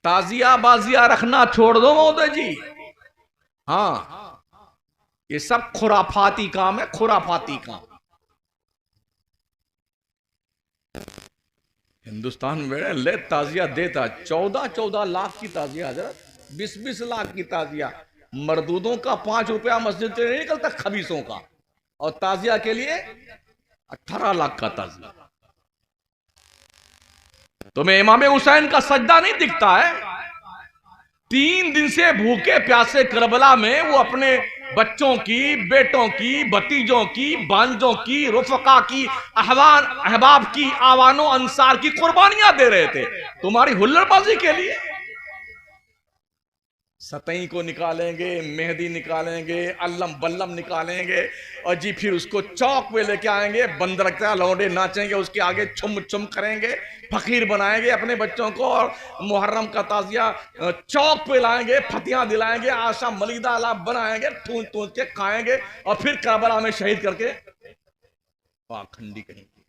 ताजिया बाजिया रखना छोड़ दो मोदी जी। हाँ, ये सब खुराफाती काम है, खुराफाती काम। हिंदुस्तान में ले ताजिया देता 14-14 लाख की ताजिया हजरत, 20-20 लाख की ताजिया। मरदूदों का 5 रुपया मस्जिद से नहीं निकलता, खबीसों का। और ताजिया के लिए 18 लाख का ताजिया। तुम्हें इमाम हुसैन का सजदा नहीं दिखता है? 3 दिन से भूखे प्यासे करबला में वो अपने बच्चों की, बेटों की, भतीजों की, भांजों की, रुफका की, अहवान अहबाब की, आवानों अंसार की कुर्बानियां दे रहे थे तुम्हारी हुल्लड़बाजी के लिए। सतई को निकालेंगे, मेहंदी निकालेंगे, अल्लम बल्लम निकालेंगे, और जी फिर उसको चौक पे लेके आएंगे, बंदरकता लौंडे नाचेंगे, उसके आगे छुम छुम करेंगे, फकीर बनाएंगे अपने बच्चों को, और मुहर्रम का ताजिया चौक पे लाएंगे, फतियां दिलाएंगे, आशा मलिदा अला बनाएंगे, ठूंस ठूंस के खाएंगे, और फिर करबला में शहीद करके पाखंडी कहेंगे।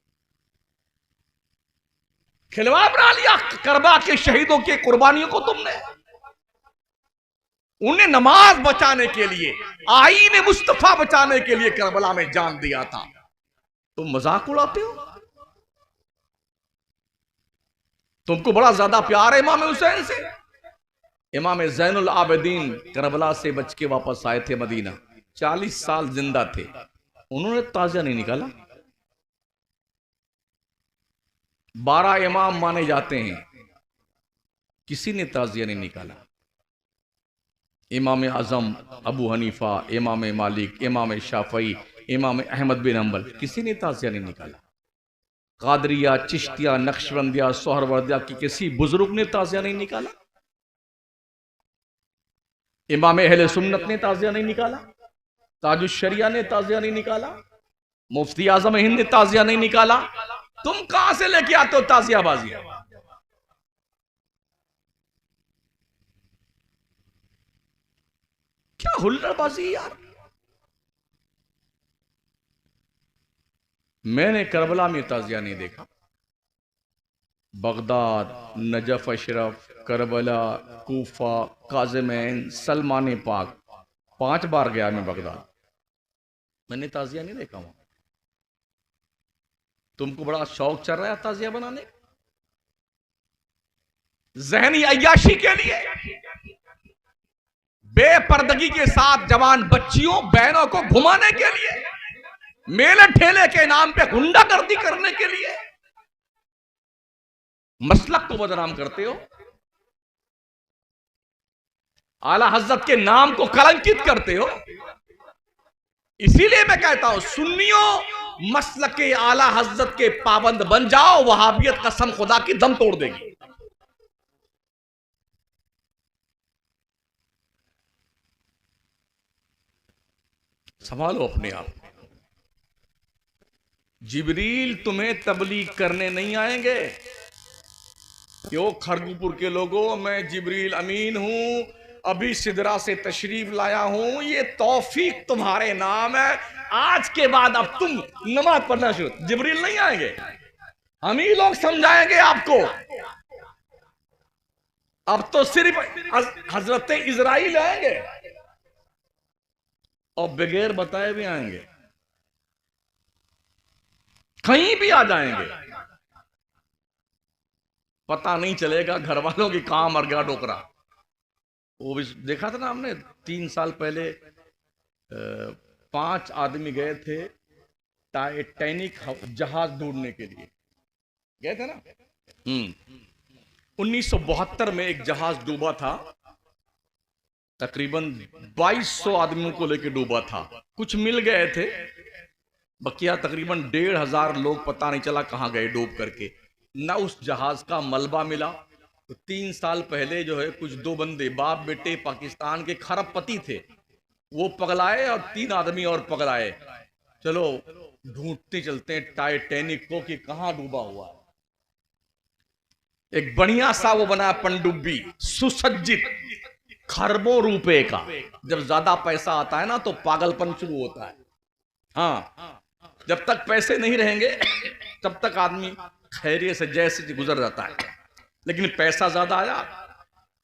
खिलवाड़ बना लिया करबला के शहीदों की कुर्बानियों को तुमने। उन्हें नमाज बचाने के लिए, आईने मुस्तफा बचाने के लिए करबला में जान दिया था। तुम मजाक उड़ाते हो। तुमको बड़ा ज्यादा प्यार है इमाम हुसैन से। इमाम ज़ैनुल आबिदीन करबला से बच के वापस आए थे मदीना, 40 साल जिंदा थे, उन्होंने ताजिया नहीं निकाला। 12 इमाम माने जाते हैं, किसी ने ताजिया नहीं निकाला। इमाम आजम अबू हनीफा, इमाम मालिक, इमाम शाफई, इमाम अहमद बिन हंबल, किसी ने ताजिया नहीं निकाला। कादरिया, चिश्तिया, नक्शबंदिया, सोहरवर्दिया की किसी बुजुर्ग ने ताजिया नहीं निकाला। इमाम अहले सुन्नत ने ताजिया नहीं निकाला। ताजुश शरिया ने ताजिया नहीं निकाला। मुफ्ती आजम हिंद ने ताजिया नहीं निकाला। तुम कहां से लेके आते हो ताजिया बाजिया? क्या हुल्लड़बाजी यार। मैंने करबला में ताजिया नहीं देखा। Baghdad, Najaf Ashraf, Karbala, Kufa, Kazimain, Salman Pak, 5 बार गया मैं बगदाद, मैंने ताजिया नहीं देखा वहां। तुमको बड़ा शौक चल रहा है ताजिया बनाने, जहनी अय्याशी के लिए, बेपर्दगी के साथ जवान बच्चियों बहनों को घुमाने के लिए, मेले ठेले के नाम पे गुंडागर्दी करने के लिए। मसलक को बदनाम करते हो, आला हजरत के नाम को कलंकित करते हो। इसीलिए मैं कहता हूं, सुन्नियों मसलक के आला हजरत के पाबंद बन जाओ, वहाबियत कसम खुदा की दम तोड़ देगी। संभालो अपने आप। जिब्रील तुम्हें तबलीग करने नहीं आएंगे। क्यों खड़गपुर के लोगों, मैं जिब्रील अमीन हूं, अभी सिदरा से तशरीफ लाया हूं, ये तौफीक तुम्हारे नाम है। आज के बाद अब तुम नमाज पढ़ना शुरू, जिब्रील नहीं आएंगे, हम ही लोग समझाएंगे आपको। अब तो सिर्फ हजरत इजराइल आएंगे, और बगैर बताए भी आएंगे, कहीं भी आ जाएंगे, पता नहीं चलेगा। घर वालों की काम अर्गा डोकरा। वो भी देखा था ना हमने 3 साल पहले, 5 आदमी गए थे टाइटैनिक जहाज ढूंढने के लिए, गए थे ना। 1972 में एक जहाज डूबा था, तकरीबन 2200 आदमियों को लेकर डूबा था। कुछ मिल गए थे, बकिया तकरीबन 1500 लोग पता नहीं चला कहां गए डूब करके। ना उस जहाज का मलबा मिला। तो 3 साल पहले जो है कुछ 2 बंदे बाप बेटे पाकिस्तान के खरबपति थे, वो पगलाए और 3 आदमी और पगलाए। चलो ढूंढते चलते हैं टाइटैनिक को कि कहां डूबा हुआ है। एक बढ़िया सा वो बना पनडुब्बी, सुसज्जित, खरबों रुपए का। जब ज्यादा पैसा आता है ना तो पागलपन शुरू होता है। हाँ, जब तक पैसे नहीं रहेंगे तब तक आदमी खैरियत से जैसे गुजर जाता है, लेकिन पैसा ज्यादा आया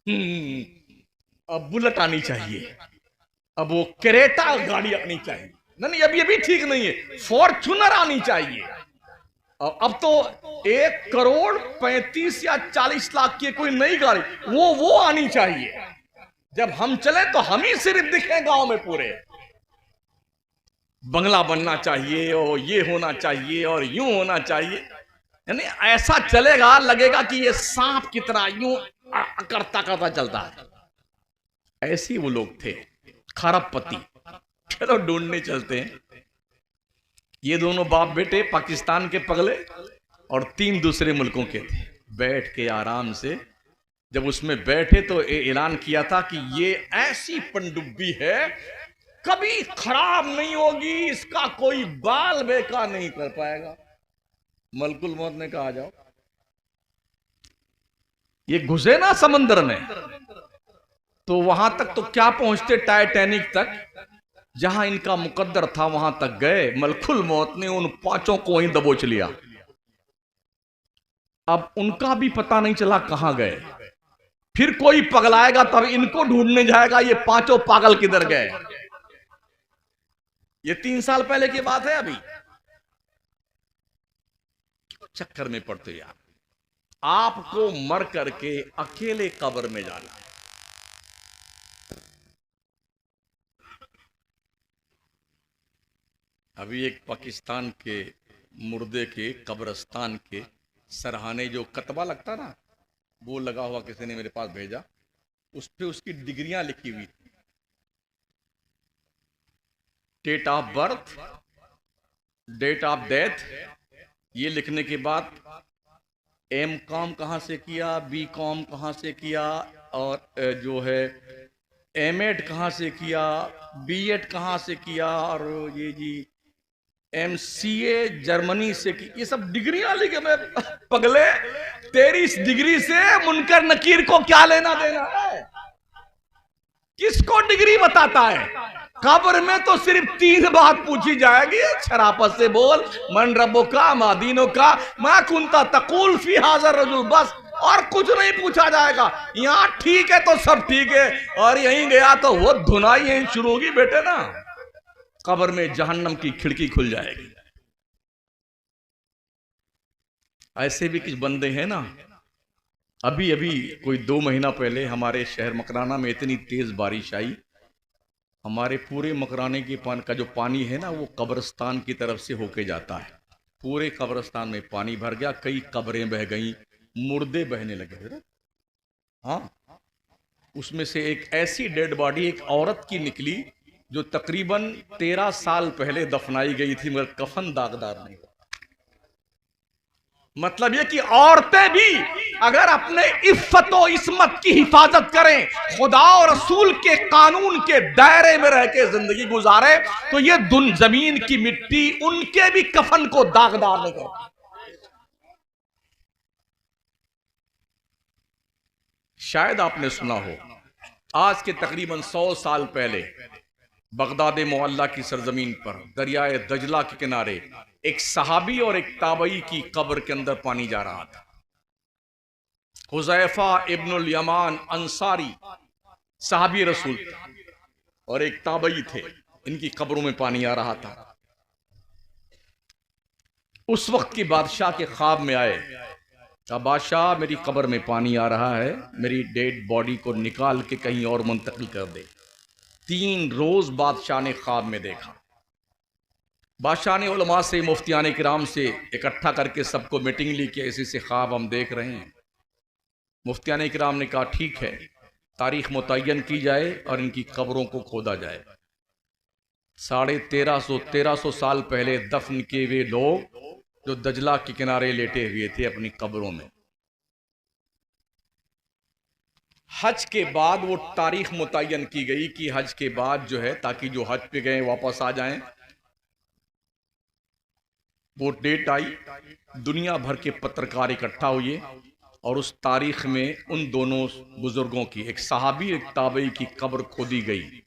अब बुलेट आनी चाहिए, अब वो क्रेटा गाड़ी आनी चाहिए, नहीं अभी अभी ठीक नहीं है, फॉर्च्यूनर आनी चाहिए। और अब तो 1,35 या 40 लाख की कोई नई गाड़ी वो आनी चाहिए। जब हम चले तो हम ही सिर्फ दिखे गांव में पूरे। बंगला बनना चाहिए और ये होना चाहिए और यूं होना चाहिए, यानी ऐसा चलेगा लगेगा कि ये सांप की तरह यूं करता करता चलता है। ऐसे वो लोग थे खरबपति। चलो ढूंढने चलते हैं। ये दोनों बाप बेटे पाकिस्तान के पगले और 3 दूसरे मुल्कों के थे। बैठ के आराम से जब उसमें बैठे तो ऐलान किया था कि ये ऐसी पनडुब्बी है कभी खराब नहीं होगी, इसका कोई बाल बेकार नहीं कर पाएगा। मलकुल मौत ने कहा, आ जाओ। ये घुसे ना समंदर में तो वहां तक तो क्या पहुंचते, टाइटैनिक तक, जहां इनका मुकद्दर था वहां तक गए। मलकुल मौत ने उन 5 को वहीं दबोच लिया। अब उनका भी पता नहीं चला कहां गए। फिर कोई पगलाएगा तब इनको ढूंढने जाएगा, ये 5 पागल किधर गए। ये 3 साल पहले की बात है। अभी चक्कर में पड़ते यार, आपको मर करके अकेले कब्र में जाना है। अभी एक पाकिस्तान के मुर्दे के कब्रिस्तान के सरहाने जो कतबा लगता ना, वो लगा हुआ किसी ने मेरे पास भेजा। उस पे उसकी डिग्रियां लिखी हुई थी, date of birth, date of death. ये लिखने के बाद M.Com कहां से किया, B.Com कहां से किया, और जो है M.Ed कहां से किया, B.Ed कहां से किया, और ये जी MCA जर्मनी से की। ये सब डिग्रियां लिखे। मैं पगले, तेरी इस डिग्री से मुनकर नकीर को क्या लेना देना है? किसको डिग्री बताता है? कब्र में तो सिर्फ 3 बात पूछी जाएगी। शराफत से बोल, मन रब्बो का मादीनों का मा कुंता तकुल फी हाज़र रजुल, बस और कुछ नहीं पूछा जाएगा। यहां ठीक है तो सब ठीक है, और यहीं गया तो वो धुनाई यहीं शुरू होगी बेटे ना। कब्र में जहन्नम की खिड़की खुल जाएगी। ऐसे भी कुछ बंदे हैं ना। अभी अभी कोई 2 महीना पहले हमारे शहर मकराना में इतनी तेज बारिश आई, हमारे पूरे मकराने के पानी का जो पानी है ना, वो कब्रिस्तान की तरफ से होके जाता है। पूरे कब्रिस्तान में पानी भर गया, कई कब्रें बह गई, मुर्दे बहने लगे। हाँ, उसमें से एक ऐसी डेड बॉडी एक औरत की निकली जो तकरीबन 13 साल पहले दफनाई गई थी, मगर कफन दागदार नहीं। मतलब ये कि औरतें भी अगर अपने इफ्फत और इस्मत की हिफाजत करें, खुदा और रसूल के कानून के दायरे में रह के जिंदगी गुजारे, तो ये जमीन की मिट्टी उनके भी कफन को दागदार नहीं करती। शायद आपने सुना हो, आज के तकरीबन 100 साल पहले बगदाद मोहल्ला की सरजमीन पर दरियाए दजला के किनारे एक सहाबी और एक ताबई की कब्र के अंदर पानी जा रहा था। हुज़ैफा इब्नुल यमान अंसारी सहाबी रसूल और एक ताबई थे, इनकी कब्रों में पानी आ रहा था। उस वक्त की बादशाह के ख्वाब में आए, कहा बादशाह मेरी कब्र में पानी आ रहा है, मेरी डेड बॉडी को निकाल के कहीं और मुंतकिल कर दे। 3 रोज बादशाह ने ख्वाब में देखा। बादशाह ने उलमा से, मुफ्तियान किराम से इकट्ठा करके सबको मीटिंग ली कि ऐसे से ख्वाब हम देख रहे हैं। मुफ्तियान किराम ने कहा ठीक है, तारीख मुतय्यन की जाए और इनकी कब्रों को खोदा जाए। 1350 साल पहले दफन किए हुए लोग जो दजला के किनारे लेटे हुए थे अपनी कब्रों में। हज के बाद वो तारीख मुतय्यन की गई कि हज के बाद जो है, ताकि जो हज पे गए वापस आ जाएं, वो डेट आई। दुनिया भर के पत्रकार इकट्ठा हुए और उस तारीख में उन दोनों बुजुर्गों की, एक सहाबी एक ताबई की कब्र खोदी गई।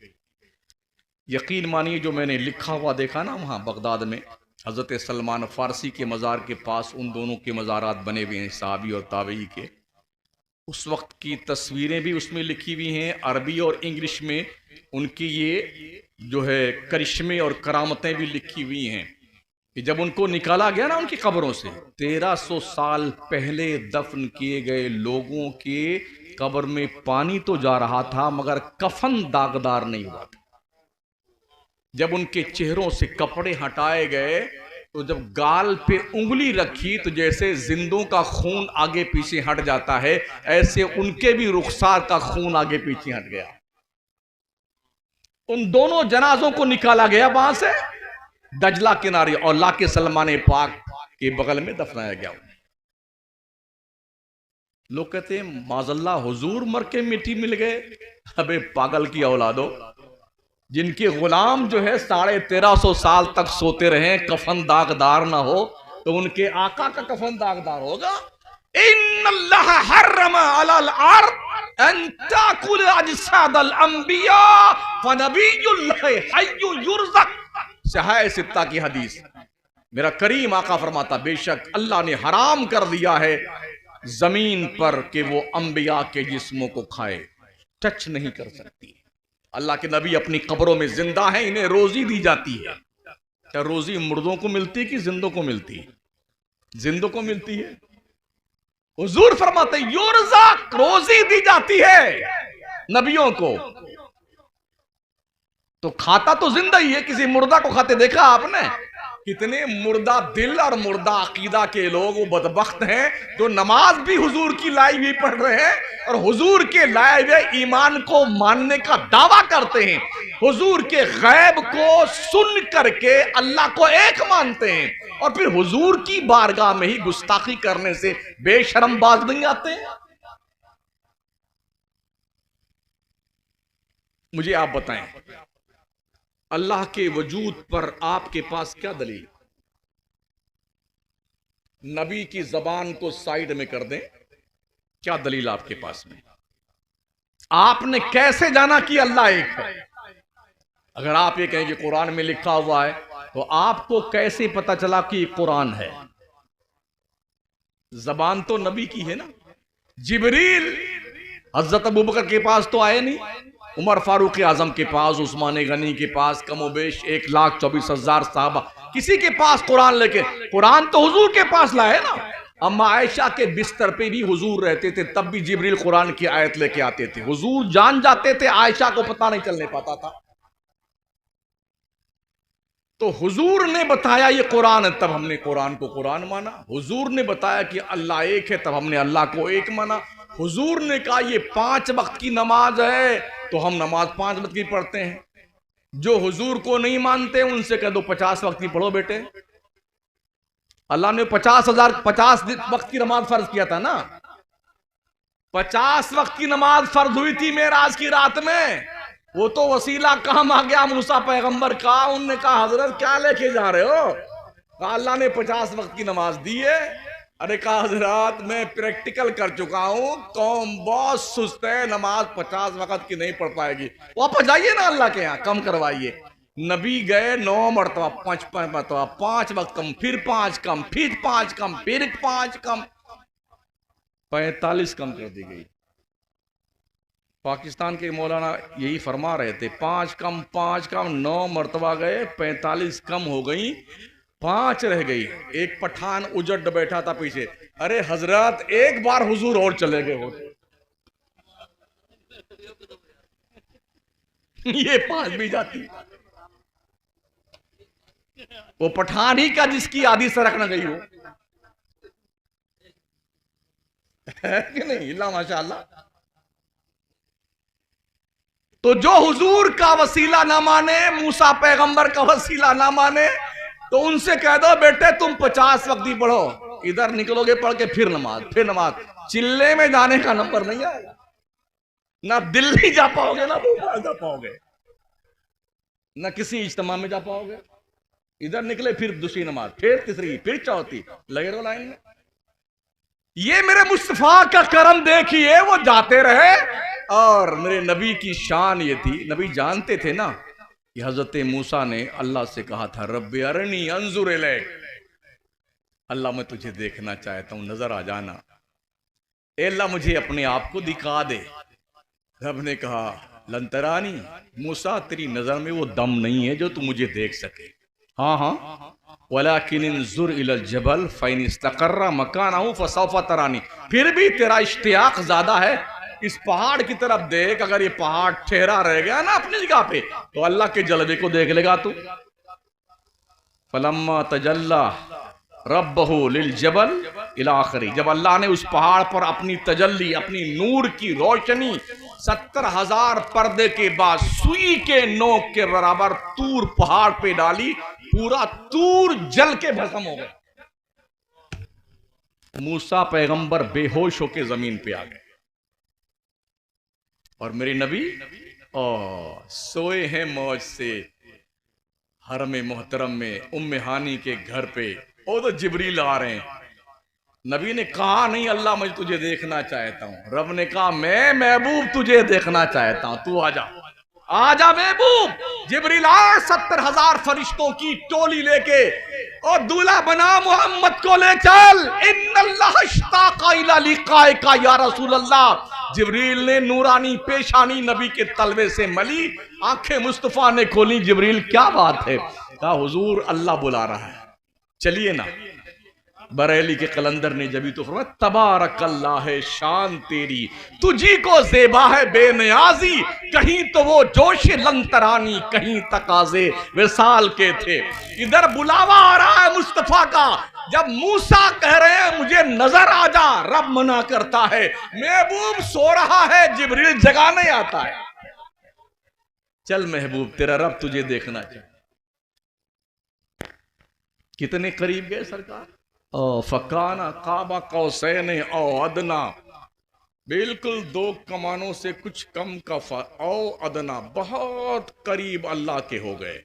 यकीन मानिए जो मैंने लिखा हुआ देखा ना वहाँ बगदाद में, हज़रत सलमान फारसी के मज़ार के पास उन दोनों के मज़ारात बने हुए हैं, सहाबी और ताबई के। उस वक्त की तस्वीरें भी उसमें लिखी हुई हैं, अरबी और इंग्लिश में उनकी ये जो है करिश्मे और करामतें भी लिखी हुई हैं कि जब उनको निकाला गया ना उनकी कब्रों से, 1300 साल पहले दफन किए गए लोगों के कब्र में पानी तो जा रहा था मगर कफन दागदार नहीं हुआ था। जब उनके चेहरों से कपड़े हटाए गए तो जब गाल पे उंगली रखी तो जैसे जिंदों का खून आगे पीछे हट जाता है, ऐसे उनके भी रुखसार का खून आगे पीछे हट गया। उन दोनों जनाजों को निकाला गया वहां से दजला किनारे और लाके सलमान पाक के बगल में दफनाया गया। लोग कहते हैं माजल्ला हुजूर मर के मिट्टी मिल गए। अबे पागल की औलादो, जिनके गुलाम जो है 1350 साल तक सोते रहे, कफन दागदार ना हो, तो उनके आका का कफन दागदार होगा। इन्नल्लाह हर्रमा अलल अर्द अन ताकुल अजसादल अंबिया फनबियुल्लाह हय्यु युरज़क। सहाय सित्ता की हदीस, मेरा करीम आका फरमाता बेशक अल्लाह ने हराम कर दिया है जमीन पर कि वो अंबिया के जिस्मों को खाए, टच नहीं कर सकती। अल्लाह के नबी अपनी कब्रों में जिंदा हैं, इन्हें रोजी दी जाती है। क्या रोजी मुर्दों को मिलती है कि जिंदों को मिलती है? जिंदों को मिलती है। हुजूर फरमाते युरज़क, रोजी दी जाती है नबियों को। तो खाता तो जिंदा ही है, किसी मुर्दा को खाते देखा आपने? कितने मुर्दा दिल और मुर्दा अकीदा के लोग वो बदबख्त हैं जो नमाज भी हुजूर की लाई हुई पढ़ रहे हैं और हुजूर के लाए हुए ईमान को मानने का दावा करते हैं, हुजूर के गैब को सुन करके अल्लाह को एक मानते हैं और फिर हुजूर की बारगाह में ही गुस्ताखी करने से बेशरम बाज नहीं आते हैं। मुझे आप बताएं, अल्लाह के वजूद पर आपके पास क्या दलील? नबी की जबान को साइड में कर दें, क्या दलील आपके पास में? आपने कैसे जाना कि अल्लाह एक है? अगर आप ये कहें कि कुरान में लिखा हुआ है, तो आपको कैसे पता चला कि कुरान है? जबान तो नबी की है ना। जिब्रील हजरत अबू बकर के पास तो आए नहीं, उमर फारूक आजम के पास, उस्मान गनी के पास, कमोबेश 1,24,000 साहबा, किसी के पास कुरान लेके, कुरान तो हुजूर के पास लाए ना। अम्मा आयशा के बिस्तर पे भी हुजूर रहते थे, तब भी जिब्रील कुरान की आयत लेके आते थे। हुजूर जान जाते थे, आयशा को पता नहीं चलने पाता था। तो हुजूर ने बताया ये कुरान है, तब हमने कुरान को कुरान माना। हुजूर ने बताया कि अल्लाह एक है, तब हमने अल्लाह को एक माना। हुजूर ने कहा ये 5 वक्त की नमाज है, तो हम नमाज 5 वक्त की पढ़ते हैं। जो हुजूर को नहीं मानते उनसे कह दो 50 वक्त की पढ़ो बेटे। अल्लाह ने 50 वक्त की नमाज फर्ज किया था ना। 50 वक्त की नमाज फर्ज हुई थी मेराज की रात में। वो तो वसीला काम आ गया मूसा पैगंबर का। उनने कहा हजरत क्या लेके जा रहे हो? कहा अल्लाह ने 50 वक्त की नमाज दी है। अरे कहा हजरत मैं प्रैक्टिकल कर चुका हूं, कौम बहुत सुस्त है, नमाज 50 वक्त की नहीं पढ़ पाएगी। वापस जाइए ना अल्लाह के यहाँ, कम करवाइए। नबी गए 9 मरतबा, 5 मरतबा, 5 वक्त कम, फिर 5 कम, फिर 5 कम, फिर 5 कम, 45 कम कर दी गई। पाकिस्तान के मौलाना यही फरमा रहे थे, 5 कम 5 कम, 9 मरतबा गए, 45 कम हो गई, 5 रह गई। एक पठान उजड़ बैठा था पीछे, अरे हजरत एक बार हुजूर और चले गए होते। ये 5 भी जाती। वो पठान ही का जिसकी आदि सरक न गई हो, है कि नहीं? इल्ला माशाअल्लाह। तो जो हुजूर का वसीला ना माने, मूसा पैगंबर का वसीला ना माने, तो उनसे कह दो बेटे तुम 50 वक्त ही पढ़ो, इधर निकलोगे पढ़ के फिर नमाज, फिर नमाज। चिल्ले में जाने का नंबर नहीं आएगा। ना दिल्ली जा पाओगे, ना भोपाल जा पाओगे, ना किसी इज्तिमा में जा पाओगे। इधर निकले फिर दूसरी नमाज, फिर तीसरी, फिर चौथी, लगे रहो लाइन में। ये मेरे मुस्तफा का करम देखिए, वो जाते रहे। और मेरे नबी की शान ये थी, नबी जानते थे ना कि हजरत मूसा ने अल्लाह से कहा था रब्बी अरनी अंजुर इलैक, अल्लाह मैं तुझे देखना चाहता हूं, नजर आ जाना। ए अल्लाह मुझे अपने आप को दिखा दे। रब ने कहा लंतरानी, मूसा तेरी नजर में वो दम नहीं है जो तू मुझे देख सके। हाँ हाँ, वलाकिन इंजुर इलल जबल फइन इस्तकर्रा मकानहु फसौफ तरानी। फिर भी तेरा इश्तियाक ज्यादा है, इस पहाड़ की तरफ देख। अगर ये पहाड़ ठहरा रह गया ना अपनी जगह पे तो अल्लाह के जलवे को देख लेगा तू। फलम्मा तजल्ला रब्बहु लिल जबल इला आखिरी, जब अल्लाह ने उस पहाड़ पर अपनी तजल्ली, अपनी नूर की रोशनी 70,000 पर्दे के बाद सुई के नोक के बराबर तूर पहाड़ पे डाली, पूरा तूर जल के भस्म हो गया। मूसा पैगंबर बेहोश होके जमीन पे आ गए और मेरे नबी सोए हैं मौज से हरम मोहतरम में उम्मे हानी के घर पे। ओ तो जिब्रील आ रहे हैं। नबी ने कहा नहीं अल्लाह मैं तुझे देखना चाहता हूं। रब ने कहा मैं महबूब तुझे देखना चाहता हूं, तू आजा, आजा महबूब। जिब्रील आए 70,000 फरिश्तों की टोली लेके और दूल्हा बना मोहम्मद को ले चल। इन्नल्लाह इश्ताका इला लिकाइका या रसूल अल्लाह। जिब्रील ने नूरानी पेशानी नबी के तलवे से मली, आंखें मुस्तफा ने खोली। जिब्रील क्या बात है? कहा हुजूर अल्लाह बुला रहा है, चलिए ना। बरेली के कलंदर ने जब तो फरमाया तबारकल्लाह है शान तेरी, तुझी को ज़ेबा है बेनियाजी। कहीं तो वो जोश लंतरानी, कहीं तकाजे विसाल के थे। इधर बुलावा आ रहा है मुस्तफा का। जब मूसा कह रहे हैं मुझे नजर आ जा, रब मना करता है। महबूब सो रहा है, जिब्रील जगाने आता है। चल महबूब तेरा रब तुझे देखना चाहिए। कितने करीब गए सरकार? फकाना काबा कौसैन औ अदना, बिल्कुल 2 कमानों से कुछ कम का औ अदना, बहुत करीब अल्लाह के हो गए।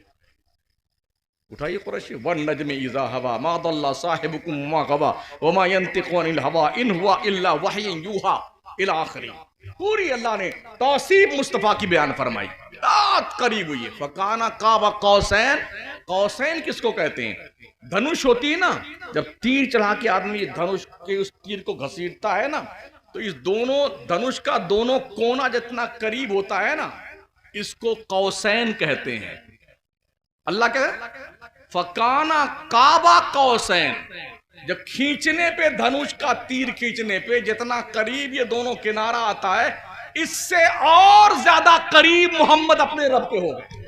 उठाइए कुरैशी। वन नजमे इज़ा हवा मा दल्ला साहिबुकुम मा गवा व मा यंतिकु अनिल हवा इन हुआ इल्ला वहयन यूहा इला आखिरी। पूरी अल्लाह ने तौसीफ मुस्तफा की बयान फरमाई, बहुत करीब हुई है। फकाना काबा कौसैन, कौसैन किसको कहते हैं? धनुष होती है ना, जब तीर चढ़ा के आदमी धनुष के उस तीर को घसीटता है ना, तो इस दोनों धनुष का दोनों कोना जितना करीब होता है ना, इसको कौसैन कहते हैं। अल्लाह कहते फकाना काबा कौसैन, जब खींचने पे धनुष का तीर खींचने पे जितना करीब ये दोनों किनारा आता है, इससे और ज्यादा करीब मोहम्मद अपने रब के हो गए।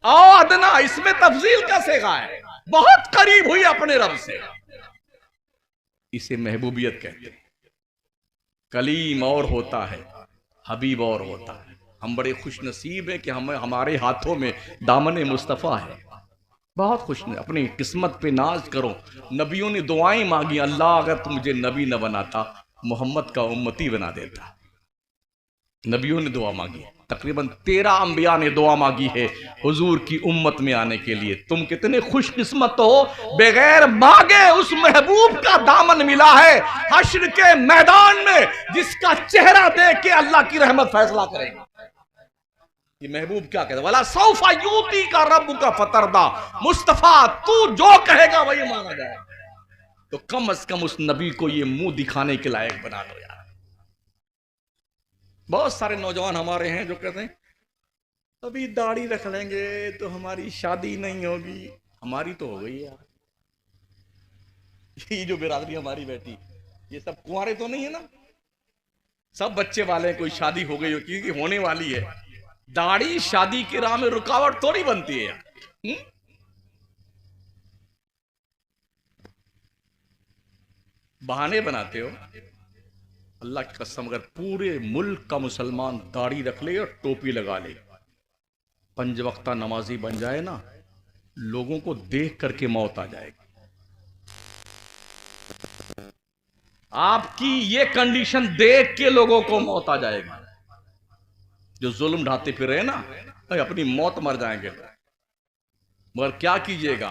अदना, इसमें तफजील का सेगा है, बहुत करीब हुई अपने रब से। इसे महबूबियत कहते हैं। कलीम और होता है, हबीब और होता है। हम बड़े खुश नसीब हैं कि हमें हमारे हाथों में दामन मुस्तफ़ा है। बहुत खुश न, अपनी किस्मत पे नाज करो। नबियों ने दुआएं मांगी, अल्लाह अगर तू मुझे नबी न बनाता, मोहम्मद का उम्मती बना देता। नबियों ने दुआ मांगी, तकरीबन 13 अंबिया ने दुआ मांगी है हुजूर की उम्मत में आने के लिए। तुम कितने खुशकिस्मत हो, बगैर मांगे उस महबूब का दामन मिला है हश्र के मैदान में, जिसका चेहरा देख के अल्लाह की रहमत फैसला करेगा। ये महबूब क्या कहता है? वला सौफा यूती का रब का फतरदा। मुस्तफा तू जो कहेगा वही माना जाएगा। तो कम से कम उस नबी को ये मुंह दिखाने के लायक बना दो यार। बहुत सारे नौजवान हमारे हैं जो कहते हैं अभी दाढ़ी रख लेंगे तो हमारी शादी नहीं होगी। हमारी तो हो गई यार। ये जो बिरादरी हमारी बैठी, ये सब कुंवारे तो नहीं है ना, सब बच्चे वाले हैं। कोई शादी हो गई हो, क्योंकि होने वाली है। दाढ़ी शादी की राह में रुकावट थोड़ी बनती है यार। बहाने बनाते हो। अल्लाह की कसम, अगर पूरे मुल्क का मुसलमान दाढ़ी रख ले और टोपी लगा ले, 5 वक्ता नमाजी बन जाए ना, लोगों को देख करके मौत आ जाएगी। आपकी ये कंडीशन देख के लोगों को मौत आ जाएगी। जो जुल्म ढाते फिर रहे ना, अपनी मौत मर जाएंगे। मगर क्या कीजिएगा,